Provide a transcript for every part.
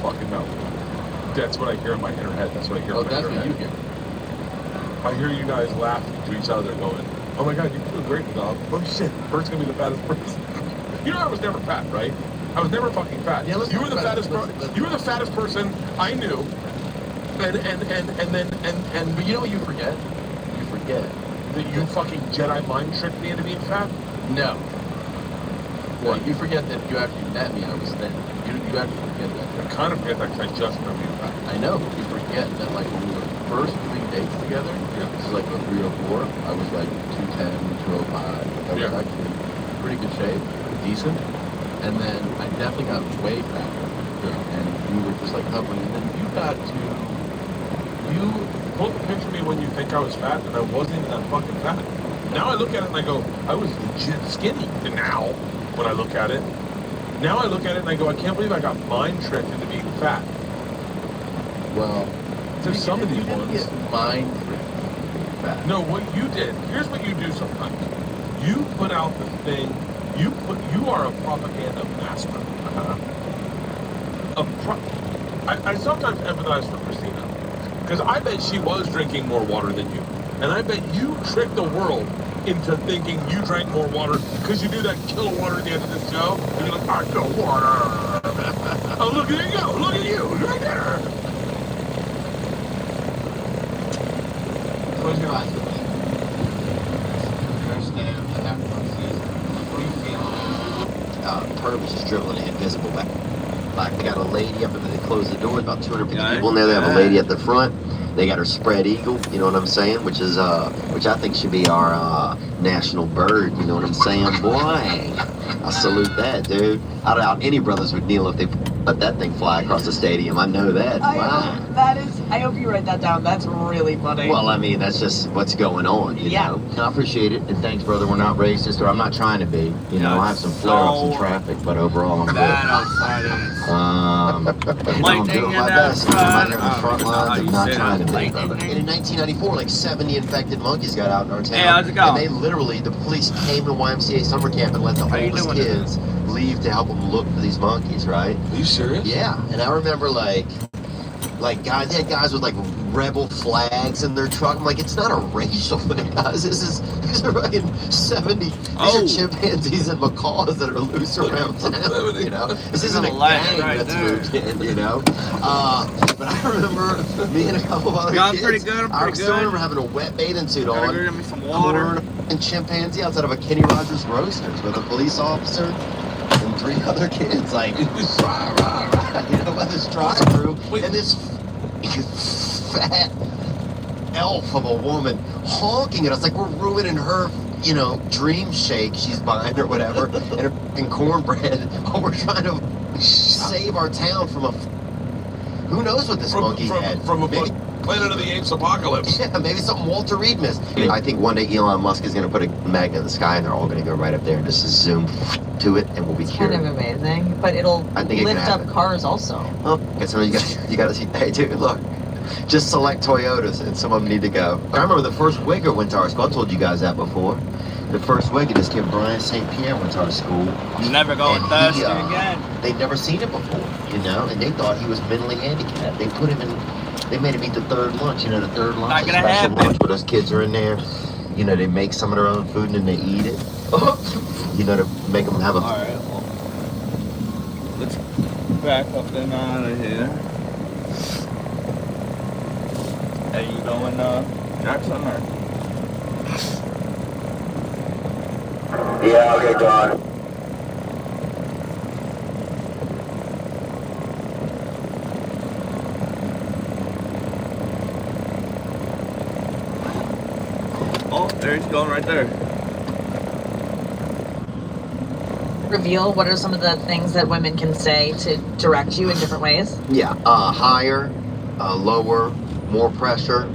Fucking no. That's what I hear in my inner head. That's what I hear in my inner head. That's what you hear. I hear you guys laughing to each other going, oh my God, you're doing great, dog. Oh shit, Bert's gonna be the fattest person. You know I was never fat, right? I was never fucking fat. Yeah, you were the fattest person. You were the fattest person I knew. And But you know what you forget? You forget that you fucking Jedi mind tricked me into being fat? No. What? You forget that after you met me, I was thin. You actually forget that. I kind of forget that because I just know being fat. I know, but you forget that like when we were first doing dates together, this is like the 3 or 4, I was like 210, 205. I was actually pretty good shape, decent. And then I definitely got way fatter. And we were just like hovering. And then you got to... You pulled a picture of me when you think I was fat, and I wasn't even that fucking fat. Now I look at it and I go, I was legit skinny. And now, when I look at it, I look at it and I go, I can't believe I got mind tricked into being fat. Well, There's some of these ones. Get mind tricked fat. No, what you did, here's what you do sometimes. You put out the thing, you are a propaganda master. I sometimes empathize for Christina. Because I bet she was drinking more water than you. And I bet you tricked the world into thinking you drank more water because you do that kill of water at the end of the show. And you're like, I know water. Oh, look at you go. Look at you. Right there. Close your eyes. Perv is just dribbling an invisible back. Like they got a lady up there, they close the door, about 250 people in there. They have a lady at the front. They got her spread eagle, you know what I'm saying? Which I think should be our national bird, you know what I'm saying? Boy, I salute that, dude. I doubt any brothers would kneel if they let that thing fly across the stadium. I know that. Wow. I hope you write that down. That's really funny. Well, I mean, that's just what's going on, you know? I appreciate it, and thanks, brother. We're not racist, or I'm not trying to be. You know, I have some flare-ups in traffic, but overall, I'm good. I'm doing my best. I'm on the front lines of not trying to be, brother. And in 1994, like 70 infected monkeys got out in our town. Hey, how's it going? And they literally, the police came to YMCA summer camp and let the oldest kids leave to help them look for these monkeys, right? Are you serious? Yeah, and I remember like guys, they had guys with like rebel flags in their truck. I'm like, it's not a racial thing, guys. These are fucking 70. These are chimpanzees and macaws that are loose around town. You know, this isn't a gang that's moved in. You know, but I remember me and a couple of other kids. Pretty good. I still remember having a wet bathing suit on. Give me some water. And chimpanzee outside of a Kenny Rogers Roasters with a police officer and 3 other kids, like, rah, rah, rah, you know, by this drive-through, and this fat elf of a woman honking at us like we're ruining her, you know, dream shake she's buying or whatever, and her fucking cornbread while we're trying to save our town from a... Who knows what this monkey had? From a Planet of the Apes apocalypse. Yeah, maybe something Walter Reed missed. I think one day Elon Musk is going to put a magnet in the sky and they're all going to go right up there and just zoom to it and we'll be cured. Kind of amazing, but it'll lift up cars also. Oh, guess what, you got to see. Hey, dude, look. Just select Toyotas and some of them need to go. I remember the first Wigger went to our school. I told you guys that before. The first Wigger, this kid Brian St. Pierre went to our school. Never going thirsty again. They'd never seen him before, you know, and they thought he was mentally handicapped. They put him in, they made him eat the third lunch, you know, the third lunch, Not the gonna special happen. lunch where those kids are in there. You know, they make some of their own food and then they eat it. You know, to make them have a... Alright, well, let's back up and out of here. Hey, you going, Jackson, or? Yeah, I'll get going. Oh, there he's going right there. Reveal what are some of the things that women can say to direct you in different ways? Yeah, higher, lower, more pressure,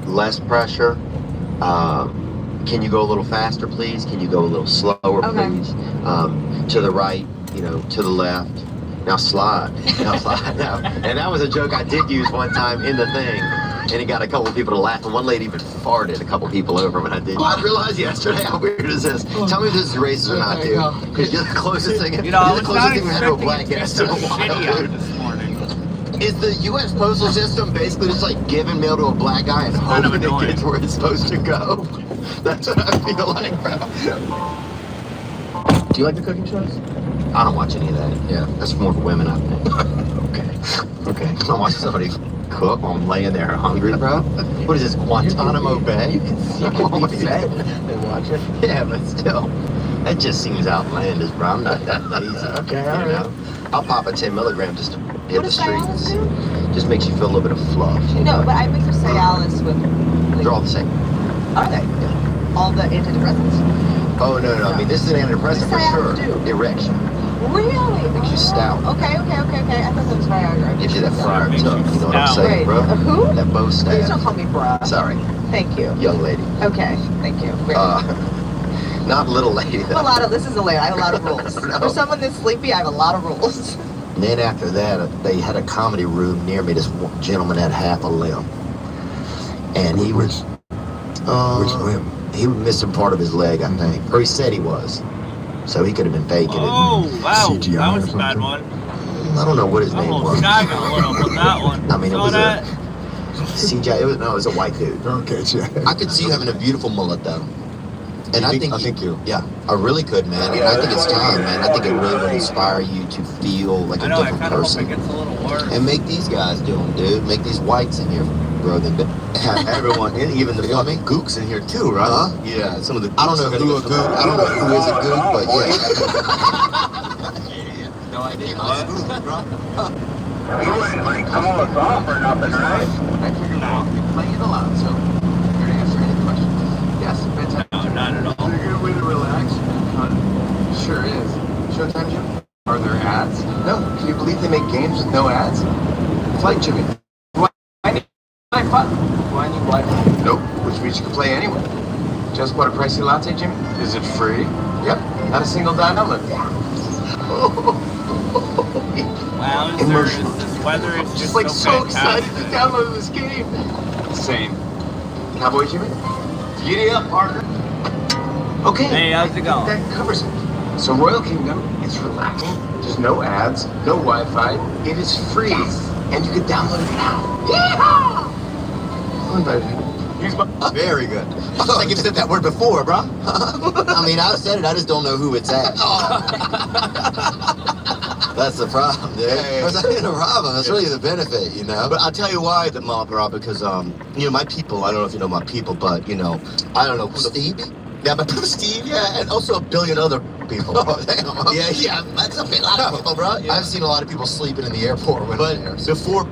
less pressure. Can you go a little faster, please? Can you go a little slower, please? To the right, you know, to the left. Now slide. Now slide. Now. And that was a joke I did use one time in the thing. And it got a couple of people to laugh, and one lady even farted a couple people over when I did. I realized yesterday how weird is this. Tell me if this is racist or not, dude. Because you're the closest thing. You know, I was not we had to a black expecting it to guest be in a so shitty while, out dude. this morning. Is the U.S. postal system basically just like giving mail to a black guy and kind of hoping it annoying. gets where it's supposed to go? That's what I feel like, bro. Do you like the cooking shows? I don't watch any of that. Yeah. That's more for women, I think. Okay. Okay. I don't watch somebody cook while I'm laying there hungry, bro. What is this, Guantanamo Bay? You can be fed and watch it. Yeah, but still, that just seems outlandish, bro. I'm not that lazy. Okay, you all right. know? I'll pop a 10 milligram just to hit What the does Cialis streets. do? Just makes you feel a little bit of fluff. You No, know? but I mix the Cialis with. Like, They're all the same. are they? All the antidepressants? Oh, no. I mean, this is an antidepressant for Cialis sure. do? Erection. Really? Makes you stout. Okay. I thought that was Viagra. Gives you that friar Makes tuck. you You know what I'm stout. saying, Right. bro? Who? That bow Please staff. don't call me bruh. Sorry, Thank you. young lady. Okay, thank you. Not little lady, I have a though. lot of, this is a I have a lot of rules. No. For someone that's sleepy, I have a lot of rules. And then after that, they had a comedy room near me. This gentleman had half a limb. And he was... which limb? He was missing part of his leg, I think. Or he said he was. So he could have been faking Oh, wow. CGI That was or a bad something. one. it. I don't know what his name Oh, was. Sky got lit up with that one. I mean, it Saw was that? CGI. It was a white dude. Okay, yeah. I could see you having a beautiful mullet, though. And I think you. Yeah, I really could, man. And I think it's time, man. I think it really would inspire you to feel like I a know, I different kind of hope person. it gets a little worse. And make these guys do them, dude. Make these whites in here grow them. Everyone, and even the fucking gooks in here too, right? Huh? Yeah, some of the. I don't know who a gook. I don't know who is a gook, but yeah. No idea. You wouldn't like some of us off or nothing, right? I figured out. You're playing it a lot, so here to answer any questions. Yes, fantastic. No, not at all. Is it a good way to relax? Sure is. Showtime, Jim? Are there ads? No. Can you believe they make games with no ads? Flight, Jimmy. Do I need Wi-Fi? Do I need Wi-Fi? Nope. Which means you can play anywhere. Just bought a pricey latte, Jimmy? Is it free? Yep. Not a single dime outlet. Wow, Immersion. this weather is Just like so excited fantastic. to download this game. Same. Cowboy Jimmy? Giddy up, partner. Okay. Hey, how's it going? That covers it. So Royal Kingdom, it's relaxing. There's no ads, no Wi-Fi. It is free, and you can download it now. Yeehaw! I'm invited. Here's my... Very good. It's like you've said that word before, bro. I mean, I've said it. I just don't know who it's at. That's the problem, dude. That's not the problem. That's really the benefit, you know? But I'll tell you why the mob, bro, because, my people, I don't know if you know my people, but, I don't know. Steve? Yeah, my people, Steve, yeah, and also a billion other people. Oh, damn. Yeah, that's a lot of people, bro. Yeah. I've seen a lot of people sleeping in the airport when But I'm there. So. before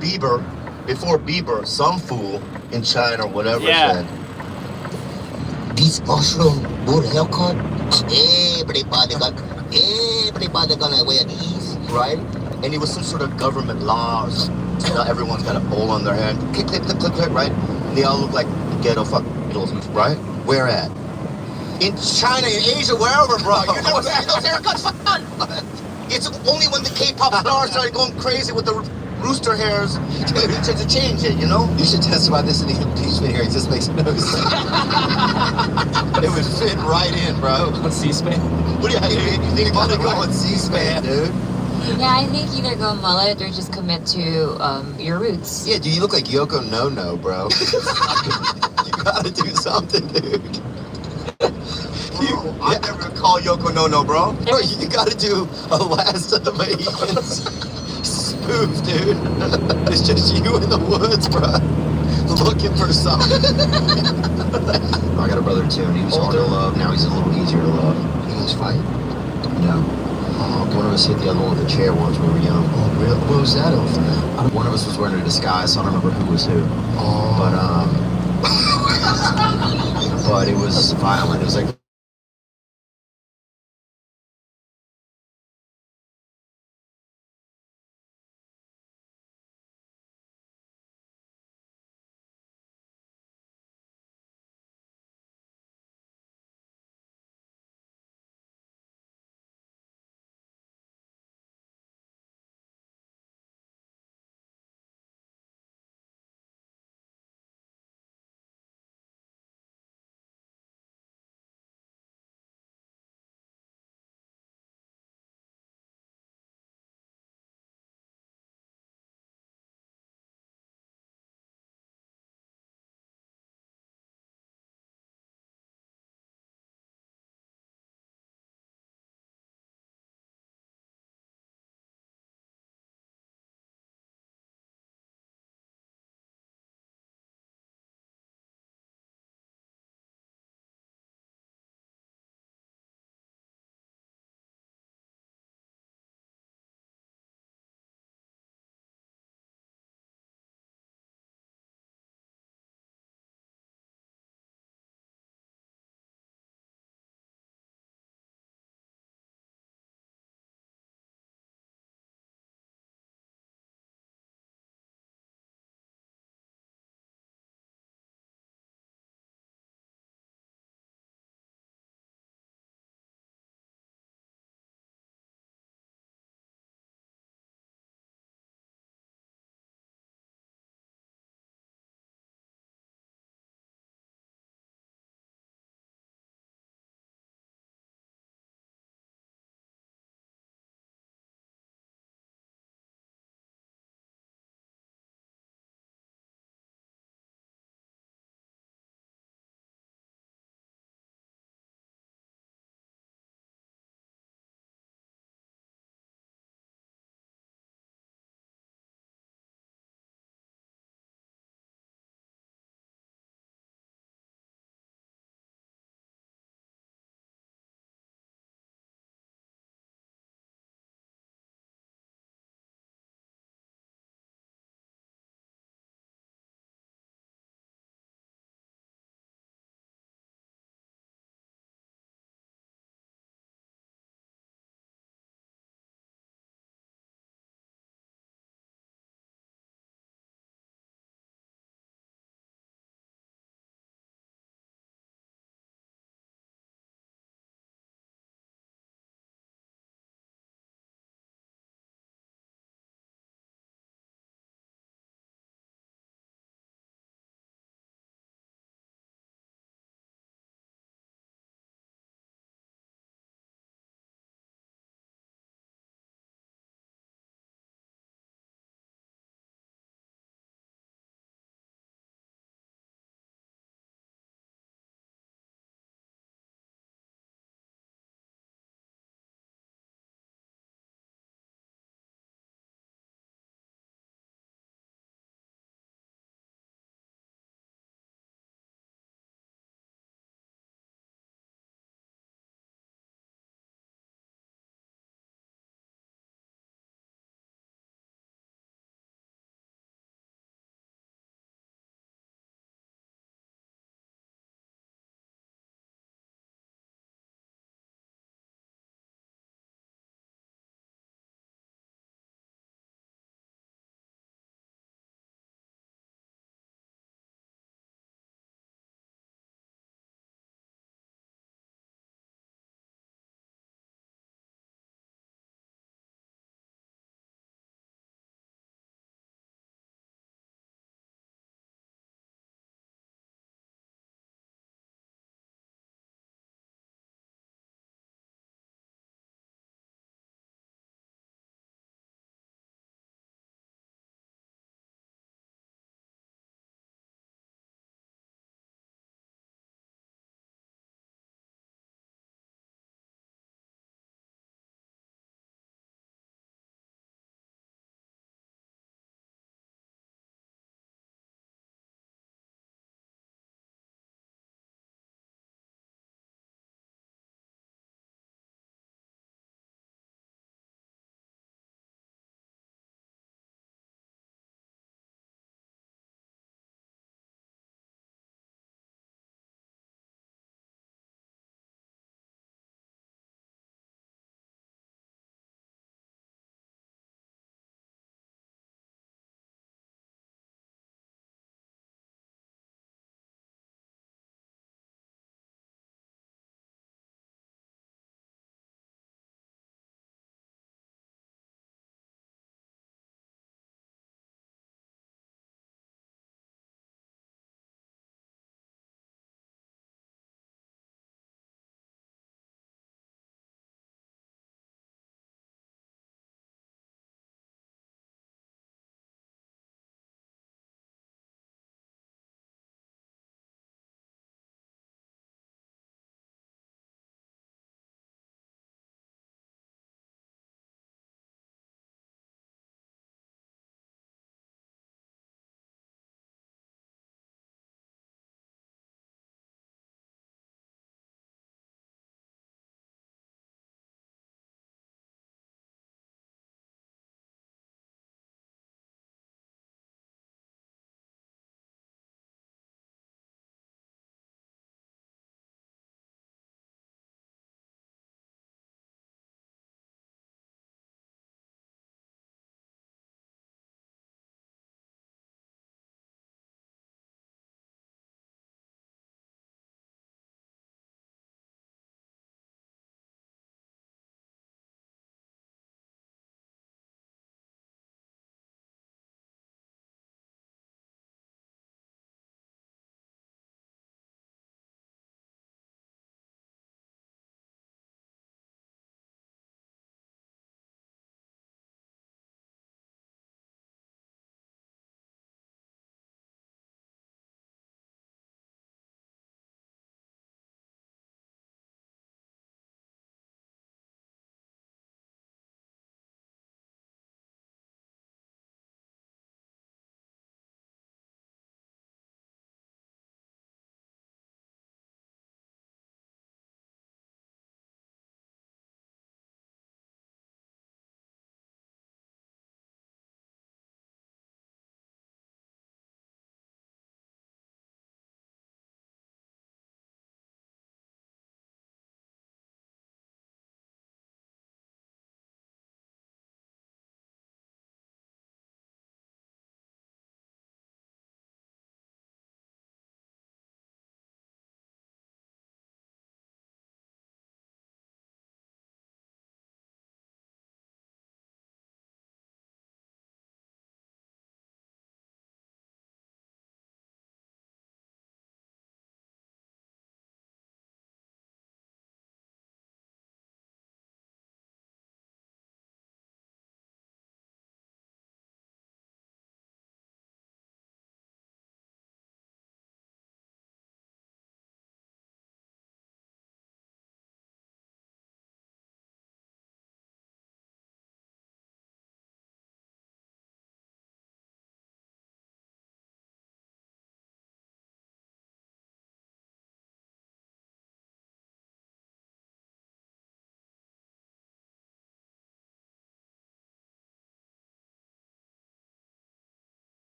Bieber, some fool in China or whatever Yeah. said, this mushroom good haircut, everybody gonna wear these, right? And it was some sort of government law or something. So now everyone's got a bowl on their head, click, click, click, click, click, right? And they all look like ghetto fuck beetles, right? Where at? In China, in Asia, wherever, bro. You never see those haircuts, fun. It's only when the K-pop stars started going crazy with the rooster hairs to change it, you know? You should testify this in the impeachment hearings. This makes no sense. It would fit right in, bro. On C-SPAN? What do you think? You think You gotta about go on C-SPAN, dude. Yeah, I think either go mullet or just commit to your roots. Yeah, dude, you look like Yoko No, bro. You gotta do something, dude. I never call Yoko No, bro. Bro, you gotta do a Last of the Mohicans spoof, dude. It's just you in the woods, bro. Looking for something. I got a brother too, and he was hard to love. Now he's a little easier to love. He was fighting. No. One of us hit the other one with a chair once when we were young. Oh, really? What was that over? One of us was wearing a disguise, so I don't remember who was who. But it was violent. It was like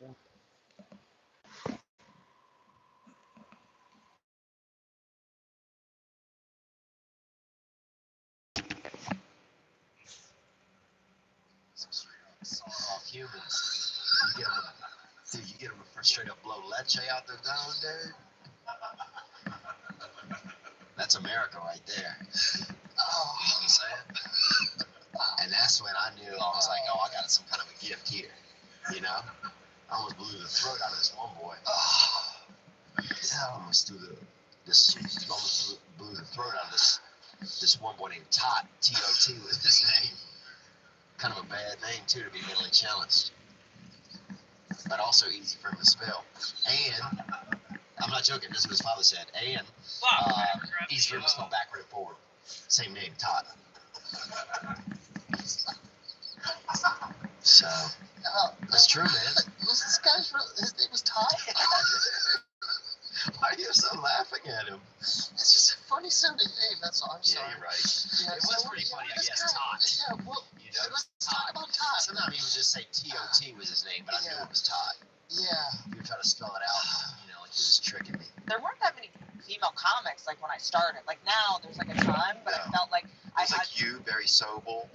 Off humans. You get them for straight up blow leche out their zone, dude. That's America right there. Oh, you know what I'm saying? And that's when I knew, I was like, oh, I got some kind of a gift here. You know? I almost blew the throat out of this one boy. I almost blew the throat out of this one boy named Tot. T-O-T was his name. Kind of a bad name, too, to be mentally challenged. But also easy for him to spell. And, I'm not joking, this is what his father said. And, easy for him to spell backward and forward. Same name, Tot. So, that's true, man. Was this guy's his name was Todd? Why are you so laughing at him? It's just a funny sounding name, that's all. I'm sorry. Yeah, you're right. Yeah, It was pretty funny, I guess, Tot. Yeah, well, You know, let's talk about Todd. sometimes he would just say T-O-T was his name, but I knew it was Tot. Yeah. You were trying to spell it out, you know, like he was tricking me. There weren't that many female comics like when I started. Like now, there's like a ton, but I felt like I It's had like you, Barry Sobel.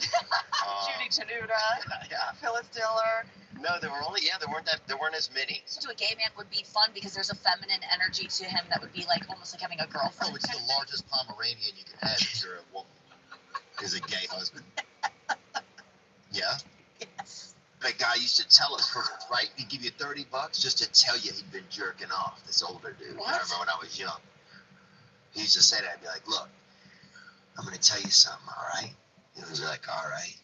Judy Tenuta, Yeah. Phyllis Diller. No, there weren't as many. To a gay man would be fun because there's a feminine energy to him that would be like almost like having a girlfriend. Oh, it's the largest Pomeranian you can have if you're a woman. Is a gay husband. Yeah? Yes. That guy used to tell us, right? He'd give you $30 just to tell you he'd been jerking off. This older dude. What? I remember when I was young. He used to say that. I'd be like, look, I'm going to tell you something, all right? And he'd be like, all right.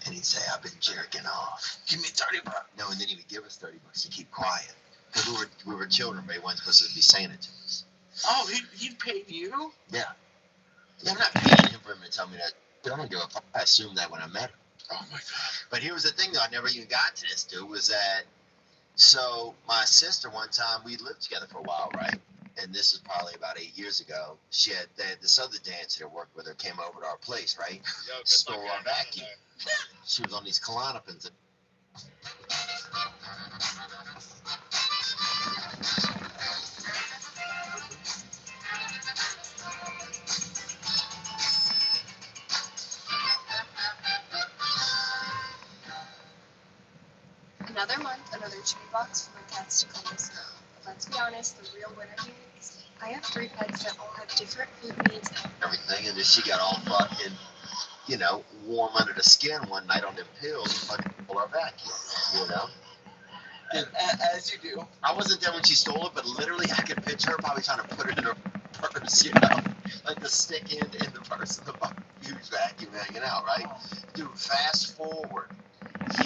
And he'd say, I've been jerking off. Give me $30. No, and then he would give us $30 to keep quiet. Because we were children, but he wasn't supposed to be saying it to us. Oh, he paid you? Yeah. Yeah, I'm not paying him for him to tell me that. But I don't give a fuck. I assumed that when I met him. Oh my God. But here was the thing, though. I never even got to this, dude, was that, so my sister, one time, we lived together for a while, right? And this is probably about 8 years ago. This other dancer that worked with her came over to our place, right? Stole our vacuum. She was on these Klonopins. Another month, another chewy box for my cats to come this month. But let's be honest, the real winner here is I have 3 pets that all have different food needs. Everything, and then she got all fucking, you know, warm under the skin one night on them pills and fucking pull our vacuum, you know? And as you do. I wasn't there when she stole it, but literally I could picture her probably trying to put it in her purse, you know? Like the stick end in the purse and the fucking huge vacuum hanging out, right? Dude, fast forward,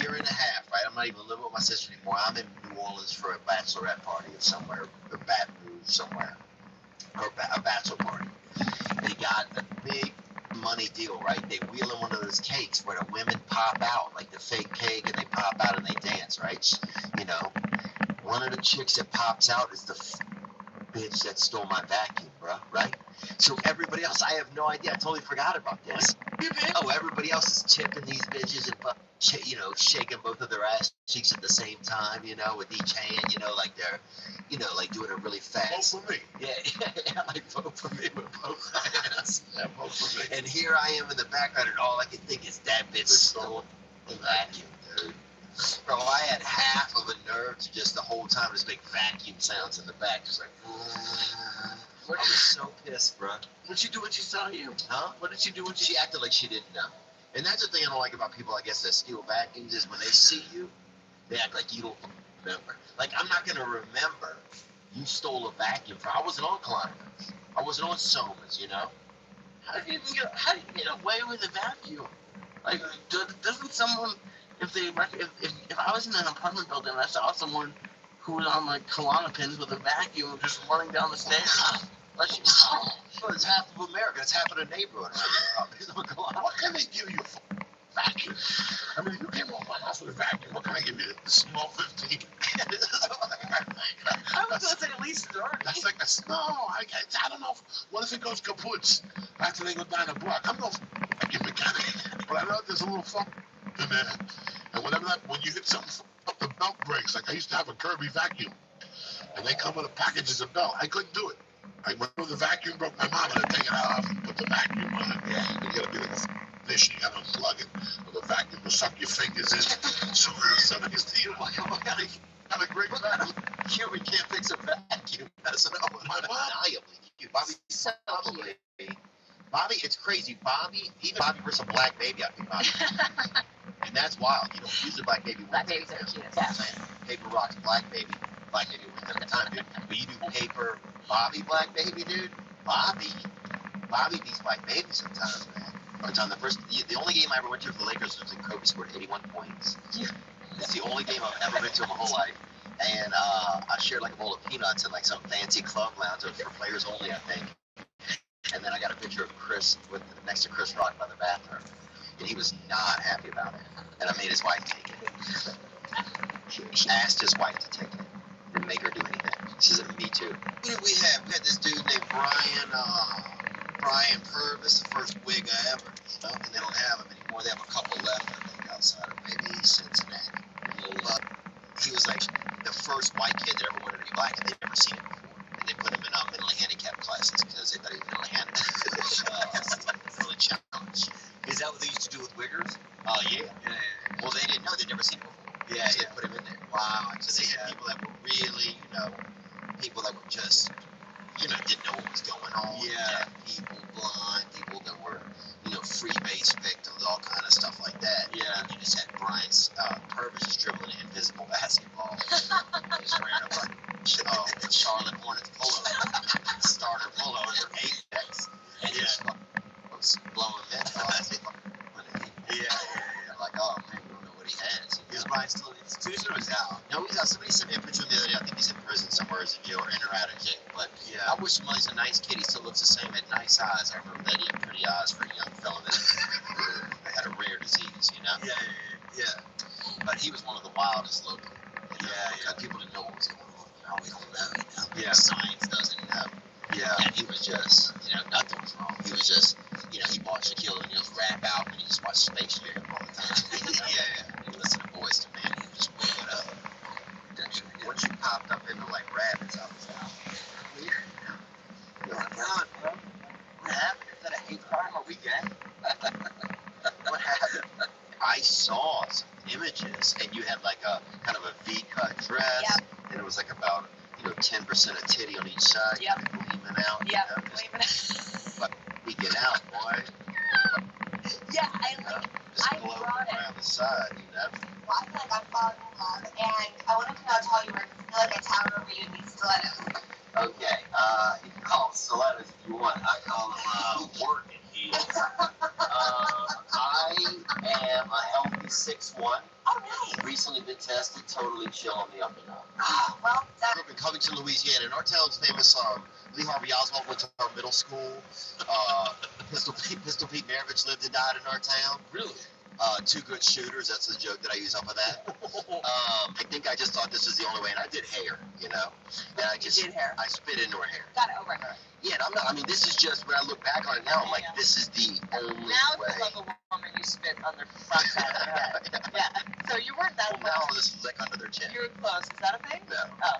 year and a half, right? I'm not even living with my sister anymore. I'm in New Orleans for a bachelorette party or somewhere, or Baton Rouge somewhere, or a bachelor party. They got a big money deal, right? They wheel in one of those cakes where the women pop out, like the fake cake, and they pop out and they dance, right? You know, one of the chicks that pops out is the bitch that stole my vacuum, bro, right? So everybody else, I have no idea. I totally forgot about this. Oh, everybody else is tipping these bitches and, you know, shaking both of their ass cheeks at the same time, you know, with each hand, you know, like they're, you know, like doing it really fast. Vote for me. Yeah, like vote for me with both hands. Yeah, vote for me. And here I am in the background, and all I can think is that bitch stole the vacuum, dude. Bro, I had half of a nerve to just the whole time just make vacuum sounds in the back, just like. I was so pissed, bro. What'd she do when she saw you? Huh? What did she do when she? She acted like she didn't know. And that's the thing I don't like about people, I guess, that steal vacuums is when they see you, they act like you don't remember. Like, I'm not going to remember you stole a vacuum from. I wasn't on Klonopins. I wasn't on Somas, you know? How do you get away with a vacuum? Like, doesn't someone, if I was in an apartment building and I saw someone who was on like Klonopins with a vacuum just running down the stairs, like, Well, it's half of America. It's half of the neighborhood. What can they give you for vacuum? I mean, if you came over my house with a vacuum, what can I give you? The small 15? I was gonna say at least 30. That's like a no. I don't know. What if it goes kaput after they go down the block? I'm no vacuum mechanic, but I know there's a little funk in there, and whenever that when you hit something up the belt, breaks. Like I used to have a Kirby vacuum, and they come with a packages of belt. I couldn't do it. I went with the vacuum, broke my mom, and I take it off and put the vacuum on it. You gotta be like a fish, you gotta unplug it, or the vacuum will suck your fingers in. So nice to you. Have a great time. Cuban can't fix a vacuum. That's undeniably cute. Bobby's So probably. Bobby, it's crazy. Bobby, even Bobby versus a black baby, I think Bobby. And that's wild. You don't use a black baby. Black babies are cute. Yeah. Paper rocks, black baby. Black baby wins every time, dude. But you do paper, Bobby, black baby, dude. Bobby beats black baby sometimes, man. One time, the only game I ever went to for the Lakers was when Kobe scored 81 points. It's the only game I've ever been to in my whole life. And I shared like a bowl of peanuts in like some fancy club lounge. It was for players only, I think. And then I got a picture of Chris next to Chris Rock by the bathroom, and he was not happy about it. And I made his wife take it. He asked his wife to take it. Didn't make her do anything. She said, "Me too." Who did we had this dude named Brian Purvis, the first wig ever. You know, and they don't have him anymore. They have a couple left, I think, outside of maybe Cincinnati. But he was like the first white kid that ever wanted to be black, and they'd never seen it before. And they put him in mentally handicapped classes because they thought he was mentally handicapped. Really challenged. Is that what they used to do with wiggers? Yeah. Well, they didn't know. They'd never seen it before. Yeah, so they put him in there. Wow. So they had people that were really, people that were just, didn't know what was going on. Yeah. People, blind people that were, free-base victims, all kind of stuff like that. Yeah. And you just had Brian's Purvis just dribbling an invisible basketball. Just ran up like Charlotte Hornets polo, starter polo under Apex, and just was blowing men off. Like, oh man, we don't know what he has. Is Brian still in the institution or is he out? No, he's out. Somebody sent me a picture of him the other day. I think he's in prison somewhere, in jail or in or out of jail. But yeah, I wish him well. He's a nice kid. He still looks the same. Had nice eyes. I remember that he had pretty eyes for a young fella that had a rare disease, Yeah. But he was one of the wildest looking. People didn't know what was going on. We don't know. Yeah. Science doesn't know. Yeah. And he was just, nothing was wrong. He was just, he watched Shaquille O'Neal's rap album and he just watched Space Jam all the time. He listened to Boyz II Men. He just wake it up. Once you popped up into like rabbits, I was out. You're like, God, bro. What happened? Is that a hate crime? Are we gay? What happened? I saw some images, and you had like a kind of a V-cut dress, and it was like about 10% of titty on each side. Yep. Leaving out. Yep. Leaving out. But we get out, boy. Yeah, just glowing around the side, Well, I feel like I'm falling in love, and I wanted to know how tall you were. I feel like I towered over you in these stilettos. Okay, you can call them stilettos if you want. I call them working heels. I am a healthy 6'1". All right. Recently been tested, totally chill on the up and up. Well, I grew up in Covington, Louisiana, and our town's famous. Lee Harvey Oswald went to our middle school. Pistol Pete Maravich lived and died in our town. Really? Two good shooters. That's the joke that I use off of that. I think I just thought this was the only way, and I did hair, And I just did hair. I spit into her hair. Got it over her. Yeah, and I'm not. I mean, this is just when I look back on it now. I'm like, this is the only now way. Now, if you love a woman, you spit on their front side of their head. Yeah. So you weren't that. Well, now I'll just lick under their chin. You were close. Is that a thing? No. Oh.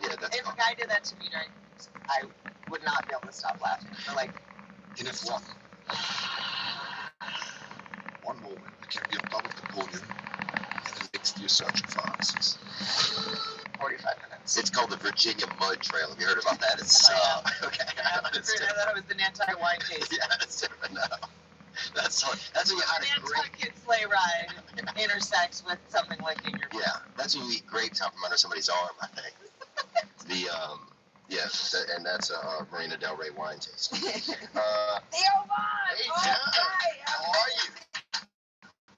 Yeah, that's. If a guy did that to me during, I would not be able to stop laughing. So like. And if one moment can be above Napoleon, and the next you're searching for answers. 45 minutes. It's called the Virginia Mud Trail. Have you heard about that? It's okay. I thought it was the Nantucket wine case. Yeah, it's different now. That's when you had a grape. Nantucket sleigh ride intersects with something licking your butt. Yeah, that's when you eat grapes out from under somebody's arm, I think. And that's a Marina Del Rey wine tasting. Theo Vaughn! Hey, John! How are you?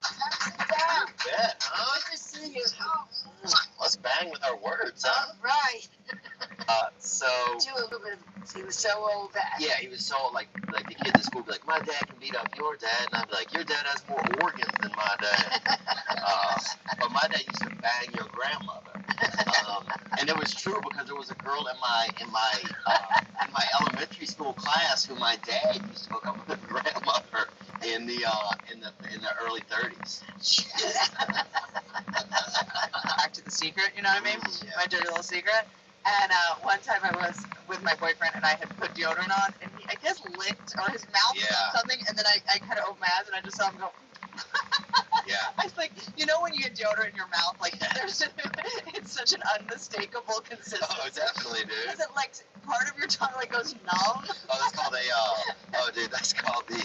You bet, huh? Good to see you. Let's bang with our words, huh? Right. So. Do a little bit of, he was so old that. Yeah, he was so like the kids at school would be like, my dad can beat up your dad, and I'd be like, your dad has more organs than my dad. But my dad used to bang your grandmother. And it was true because there was a girl in my elementary school class who my dad used to hook up with her grandmother in the early 30s. Back to the secret, you know what I mean? My dirty little secret. And one time I was with my boyfriend and I had put deodorant on and he, I guess, licked or his mouth was on something and then I kind of opened my eyes and I just saw him go. I was like, you know when you get deodorant in your mouth, like there's it's such an unmistakable consistency. Oh, definitely, dude. Is it like part of your tongue like goes numb? Oh, that's called a, oh, dude, that's called the,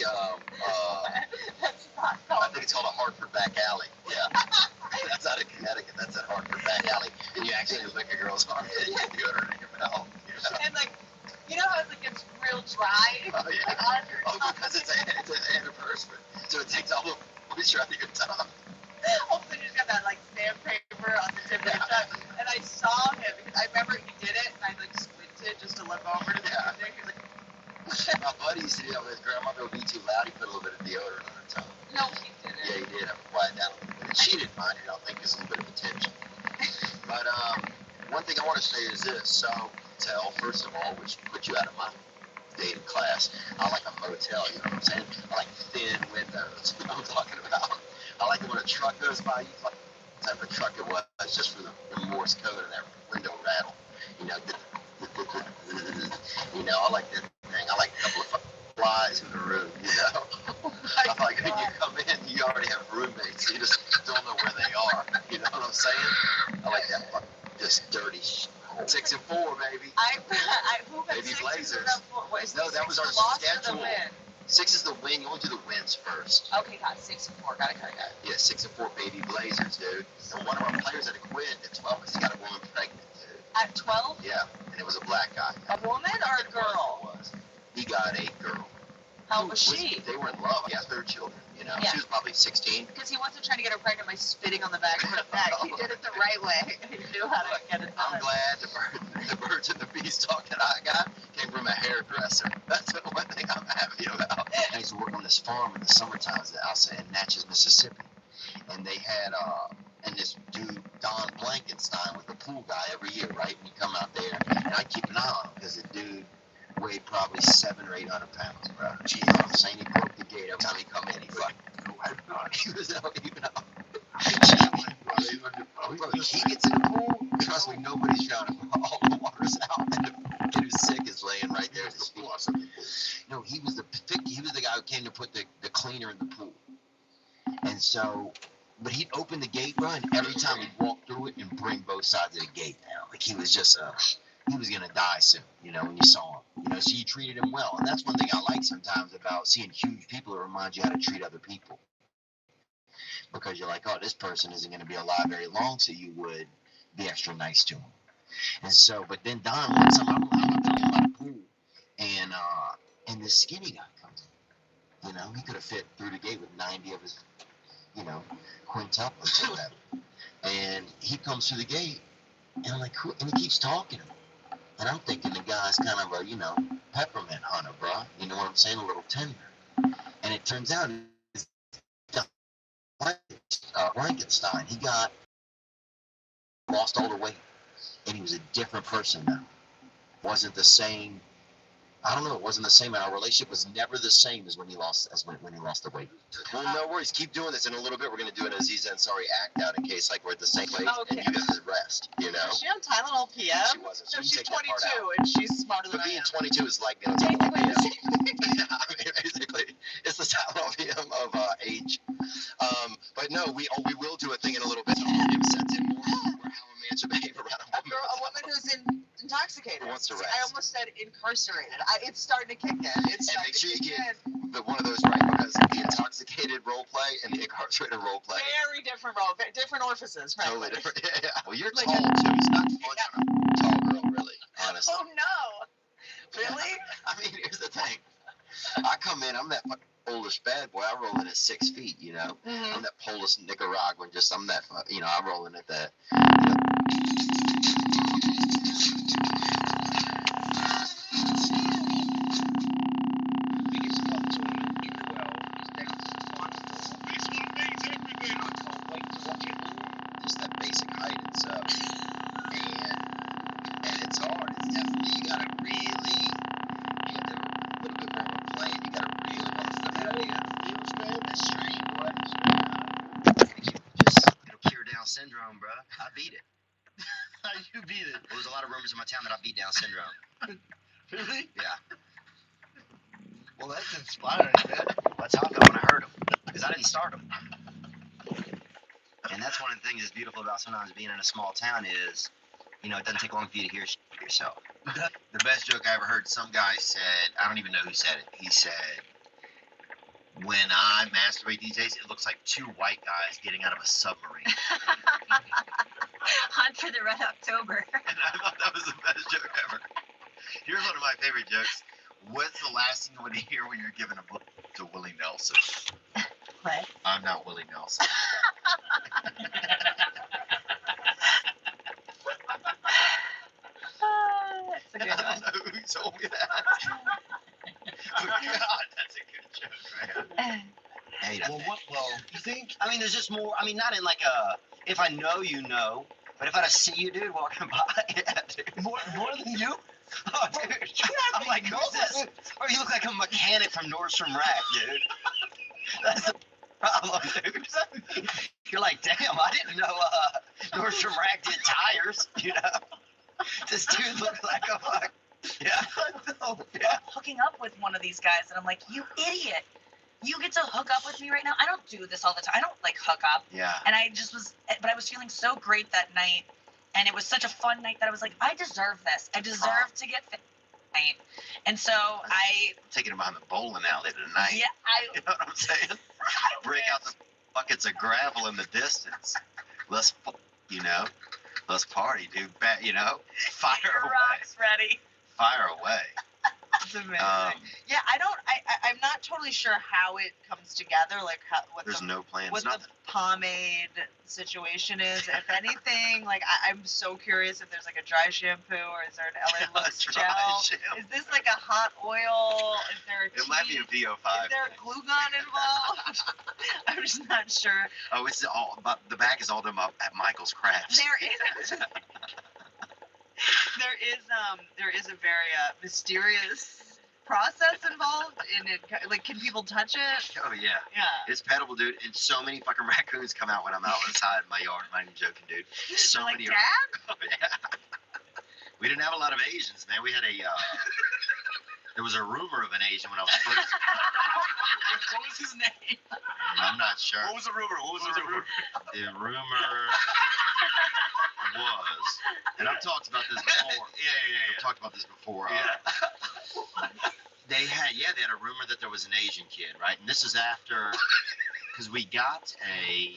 That's not called. I think it's called a Hartford back alley. Yeah. That's out of Connecticut. That's at Hartford back alley. And you actually lick a girl's arm and you get deodorant in your mouth. You know? And like, you know how it's like it's real dry? Oh, yeah. Like on your Oh, because it's an antiperspirant. So it takes all the moisture out of your tongue. Hopefully you just got that like sandpaper on the tip of your tongue. And I saw him because I remember he did it and I like squinted just to look over to the thing. He's like, My buddy used to do that with his grandmother would be too loud. He put a little bit of deodorant on her tongue. no, he didn't. Yeah, he did have to quiet down a little bit. And she didn't mind it. I don't think it's a little bit of attention. But one thing I want to say is this. So, hotel, first of all, which put you out of my dating class. I like a motel, you know what I'm saying? I like thin windows. You know what I'm talking about? I like it when a truck goes by. You like what type of truck it was, just for the Morse code and that window rattle. You know, you know, I like that thing. I like a couple of flies in the room, you know? I like when you come in, you already have roommates. You just don't know where they are. You know what I'm saying? I like that just dirty 6 and 4, baby. Who got Baby 6 Blazers. No, that was our schedule. 6 is the win. You only do the wins first. Okay, got 6 and 4. Got it. Yeah, 6 and 4 baby Blazers, dude. And one of our players had to quit at 12 because he got a woman pregnant, dude. At 12? Yeah, and it was a black guy. A woman or a girl? He got a girl. How old was she? They were in love. He has 3 children, you know. Yeah. She was probably 16. Because he wasn't trying to get her pregnant by spitting on the back of her neck. He did it the right way. He knew how to get it done. I'm glad the birds and the beanstalk that I got came from a hairdresser. That's the one thing I'm happy about. I used to work on this farm in the summertime outside in Natchez, Mississippi. And they had, and this dude, Don Blankenstein, was the pool guy every year, right? And he'd come out there, and I'd keep an eye on him because the dude weighed probably 700 or 800 pounds, bro. Gee, I'm saying he broke the gate every time he come in. He fucking, he was out, you know. He gets in the pool. Trust me, nobody's drowning. All the water's out, and the kid who's sick is laying right there. No, he was the guy who came to put the cleaner in the pool. And so, but he'd open the gate, bro, and every time he'd walk through it and bring both sides of the gate down. Like he was just he was gonna die soon, you know, when you saw him. You know, so you treated him well. And that's one thing I like sometimes about seeing huge people. It reminds you how to treat other people. Because you're like, oh, this person isn't going to be alive very long, so you would be extra nice to him. And so, but then Don, one time I'm thinking about a pool, and this skinny guy comes in. You know, he could have fit through the gate with 90 of his, you know, quintuplets or whatever. And he comes through the gate, and I'm like, who? And he keeps talking to me. And I'm thinking the guy's kind of a, you know, peppermint hunter, bro. You know what I'm saying? A little tender. And it turns out it's Frankenstein. He lost all the weight, and he was a different person now. Wasn't the same. I don't know. It wasn't the same. And our relationship was never the same as when he lost the weight. Well, no worries. Keep doing this. In a little bit, we're gonna do an Aziz Ansari act out in case like we're at the same place and you get to rest. You know. Is she on Tylenol PM? She wasn't. So no, she's take that part 22 out. and she's smarter than But I being am. 22 is like being on Tylenol PM. Yeah, I mean, basically, it's the Tylenol PM of age. But no, we will do a thing in a little bit. So I'll give a sense in more where how a man should behave around a woman. A woman who's intoxicated. Who wants to rest. I almost said incarcerated. It's starting to kick in. And make sure you get one of those right, because the intoxicated role play and the incarcerated role play. Very different role, different orifices, right? Totally different. Yeah. Well, you're tall too. He's not fun on a tall girl, really. Honestly. Oh no! Really? I mean, here's the thing. I come in. I'm that fucking Polish bad boy. I roll in at 6 feet. You know. Mm-hmm. I'm that Polish Nicaraguan. I'm that. You know. I roll in at that. Just that basic height and stuff. And it's hard. It's definitely, you gotta really, you have to have a little bit more of a plan. You gotta really let stuff out of you. That strain, boy. Just, it'll cure Down syndrome, bro. I beat it. You beat it. There was a lot of rumors in my town that I beat down Syndrome. Really? Yeah. Well, that's inspiring, man. That's how I felt when I heard them, because I didn't start them. And that's one of the things that's beautiful about sometimes being in a small town is, you know, it doesn't take long for you to hear shit yourself. The best joke I ever heard, some guy said, I don't even know who said it. He said, when I masturbate these days, it looks like two white guys getting out of a submarine. Hunt for the Red October. And I thought that was the best joke ever. Here's one of my favorite jokes. What's the last thing you want to hear when you're giving a book to Willie Nelson? What? I'm not Willie Nelson. That's a good I one. don't know who told me that. Oh, God, that's a good joke, man. Hey, Well, you think? I mean, there's just more. I mean, not in like a, if I know you know, but if I see you, dude, walking by, yeah, dude. More than you? Oh, dude. I'm like, who's this? Or you look like a mechanic from Nordstrom Rack, dude. That's the problem, dude. You're like, damn, I didn't know Nordstrom Rack did tires, you know? This dude looks like a fuck. Yeah. Yeah. Hooking up with one of these guys, and I'm like, you idiot. You get to hook up with me right now? I don't do this all the time. I don't like hook up. Yeah. And I just was, but I was feeling so great that night. And it was such a fun night that I was like, I deserve this. I deserve to get fit tonight. And so I. Taking him behind the bowling alley tonight. Yeah, You know what I'm saying? Break out the buckets of gravel in the distance. Let's, you know, let's party, dude. You know, fire away. Rock's ready. Fire away. It's amazing. Yeah, I'm not totally sure how it comes together, like what There's the, no plans, what nothing. the pomade situation is. If anything, like I'm so curious if there's like a dry shampoo or is there an LA Looks Dry gel? shampoo. Is this like a hot oil? Is there a It might be a tea? VO5. Is there a glue gun involved? I'm just not sure. Oh, it's all, but the bag is all done up at Michael's Crafts. There is a very mysterious process involved in it. Like, can people touch it? Oh yeah. Yeah. It's pettable, dude, and so many fucking raccoons come out when I'm out inside my yard. I'm not even joking, dude. So They're like, many. Dad? Oh, yeah. We didn't have a lot of Asians, man. We had a. There was a rumor of an Asian when I was first. What was his name? I'm not sure. What was the rumor? What was the rumor? The rumor was, and I've talked about this before. I've talked about this before. They had a rumor that there was an Asian kid, right? And this is after, because we got a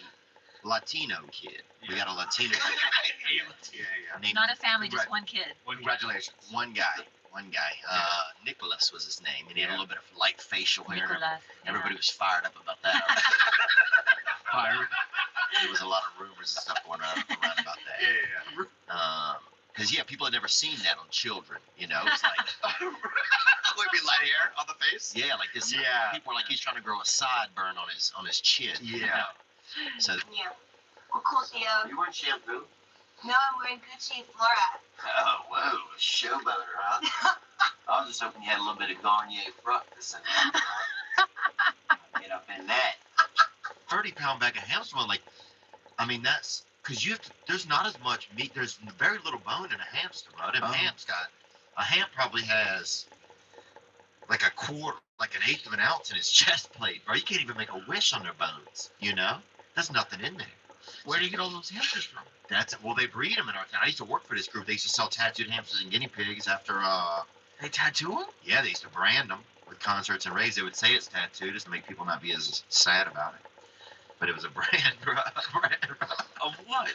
Latino kid. We got a Latino kid. Named- Not a family, just one kid. Congratulations. One guy. Nicholas was his name, and he had a little bit of light facial hair. Nicolas. Everybody was fired up about that. Fired. There was a lot of rumors and stuff going around about that. Because people had never seen that on children. You know, it's like Would be light hair on the face? yeah, like this. Yeah. People are like he's trying to grow a sideburn on his chin. You know? So Yeah. Well, cool, Theo. you weren't shampoo. No, I'm wearing Gucci Flora. Oh, whoa, showboater, huh? I was just hoping you had a little bit of Garnier Fructus in there. Get up in that. 30-pound bag of hamster bone, like, I mean, that's, because there's not as much meat, there's very little bone in a hamster, bro. A ham probably has like a quarter, like an eighth of an ounce in its chest plate, bro. You can't even make a wish on their bones, you know? There's nothing in there. Where do you get all those hamsters from? Well, they breed them in our town. I used to work for this group. They used to sell tattooed hamsters and guinea pigs after, They tattoo them? yeah, they used to brand them with concerts and raves. They would say it's tattooed just to make people not be as sad about it. But it was a brand, bro. Of what?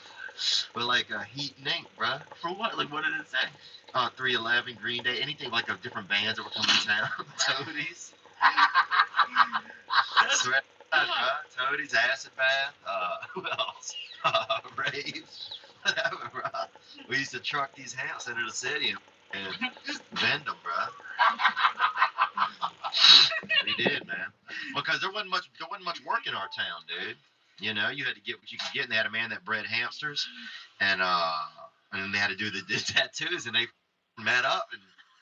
But like Heat and Ink, bro. For what? Like, what did it say? 311, Green Day, anything like of different bands that were coming to town. Toadies. Swear to God, bro. Toadies, Acid Bath. Who else? Raves. Whatever, bro. We used to truck these hamps into the city and vend them, bro. We did, man. Because there wasn't much work in our town, dude. You know, you had to get what you could get, and they had a man that bred hamsters, and they had to do the tattoos, and they met up, and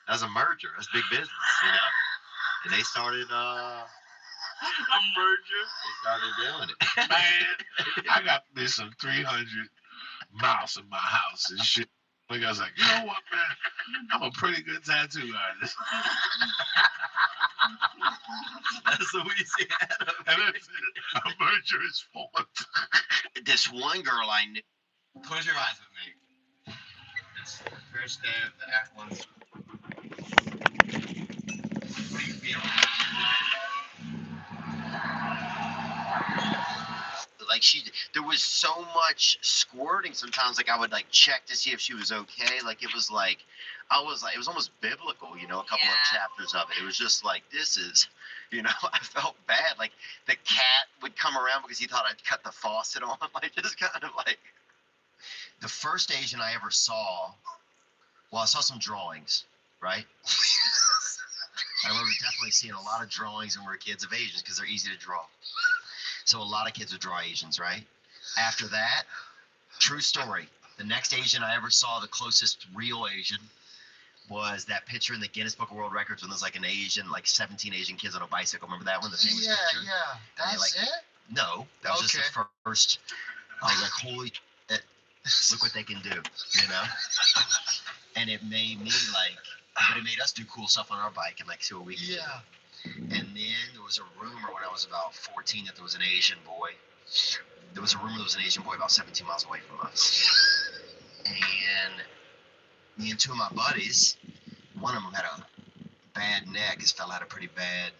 as a merger, that's big business, you know. And they started A merger? They started doing it. Man, I got this some 300 mouse in my house and shit. The guy's like, you know what, man? I'm a pretty good tattoo artist. That's Louisiana. And that's it. A merger is formed. This one girl I knew. Close your eyes with me. It's the first day of the Act 1. What do you feel? Like there was so much squirting sometimes. Like I would like check to see if she was okay. Like it was like, it was almost biblical, you know, a couple of chapters of it. It was just like, this is, you know, I felt bad. Like the cat would come around because he thought I'd cut the faucet on. Like just kind of like. The first Asian I ever saw, well, I saw some drawings, right? I remember definitely seeing a lot of drawings when we were kids of Asians because they're easy to draw. So a lot of kids would draw Asians, right? After that, true story. The next Asian I ever saw, the closest real Asian, was that picture in the Guinness Book of World Records when there's like an Asian, like 17 Asian kids on a bicycle. Remember that one, the famous picture? Yeah. That's it? No, that was just the first. I was like, holy, look what they can do, you know? And it made me like, but it made us do cool stuff on our bike and like see what we could do. And then there was a rumor when I was about 14 that there was an Asian boy. There was a rumor there was an Asian boy about 17 miles away from us. And me and two of my buddies, one of them had a bad neck. This fella had a pretty bad,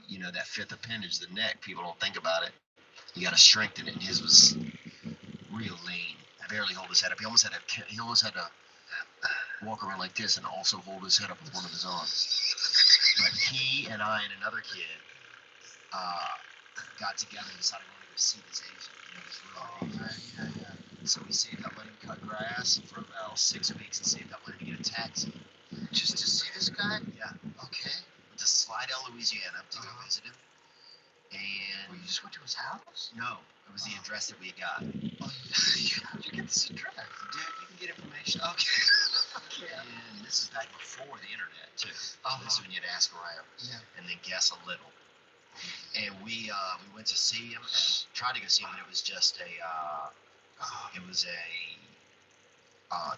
you know, that fifth appendage, the neck. People don't think about it. You got to strengthen it. And his was real lean. I barely hold his head up. He almost had to walk around like this and also hold his head up with one of his arms. But he and I and another kid got together and decided we wanted to go see this Asian. You know, this real Asian. So we saved up money to cut grass for about 6 weeks and saved up money to get a taxi. Just to see this guy? Yeah. Okay. To Slidell, Louisiana, to go visit him. And you just went to his house? No, it was the address that we got. Oh, how'd you get this address? Dude, you can get information. Okay. And this is back before the internet too. This is when you'd ask around. Yeah. And then guess a little. And we went to see him and tried to go see him, and it was just a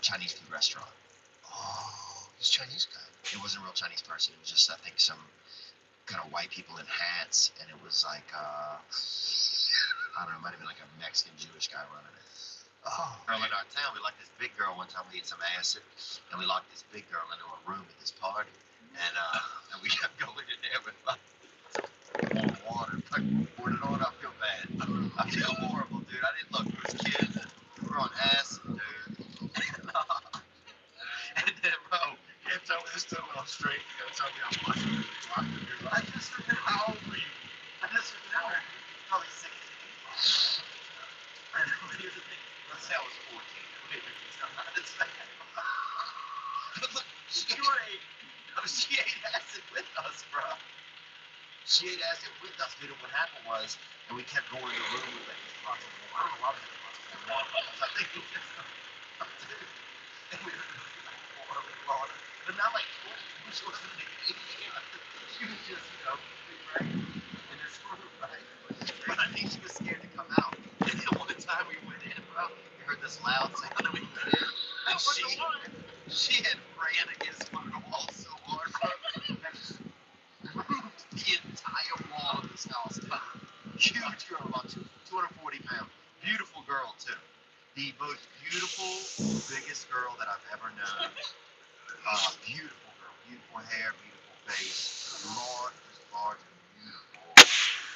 Chinese food restaurant. Oh, he's a Chinese guy. It wasn't a real Chinese person. It was just, I think, some kind of white people in hats, and it was like I don't know, it might have been like a Mexican Jewish guy running it. Oh. Girl in our town, we locked this big girl one time. We ate some acid, and we locked this big girl into a room at this party, and we kept going in there with like warm water, like poured it on. I feel bad. I feel horrible, dude. I didn't look. There was kids, and we were on acid, dude. And then, bro, you can't tell me this time I'm straight. You gotta tell me I'm watching. I just remember how old were you? I just remember probably 16. And here's the thing. Let's say I was 14. Wait, it's not as bad. But look, she ate acid with us, bro. She ate acid with us, dude. And what happened was, and we kept going in the room with like this box of water. I don't know why we had a box of water. I think we just, and we were pouring water. But not like, she wasn't an idiot. She was just, you know, right in this room, right? But I think she was scared to come out. And then one time we went in, bro, we heard this loud sound and we went in. And she had ran against one of the walls so hard, bro. That just moved the entire wall of this house. Huge girl, about 240 pounds. Beautiful girl, too. The most beautiful, biggest girl that I've ever known. Beautiful girl. Beautiful hair, beautiful face. Large and beautiful.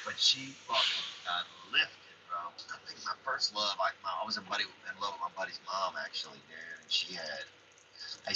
But she fucking got lifted, bro. I think my first love, I was in love with my buddy's mom, actually, dude. And she had, I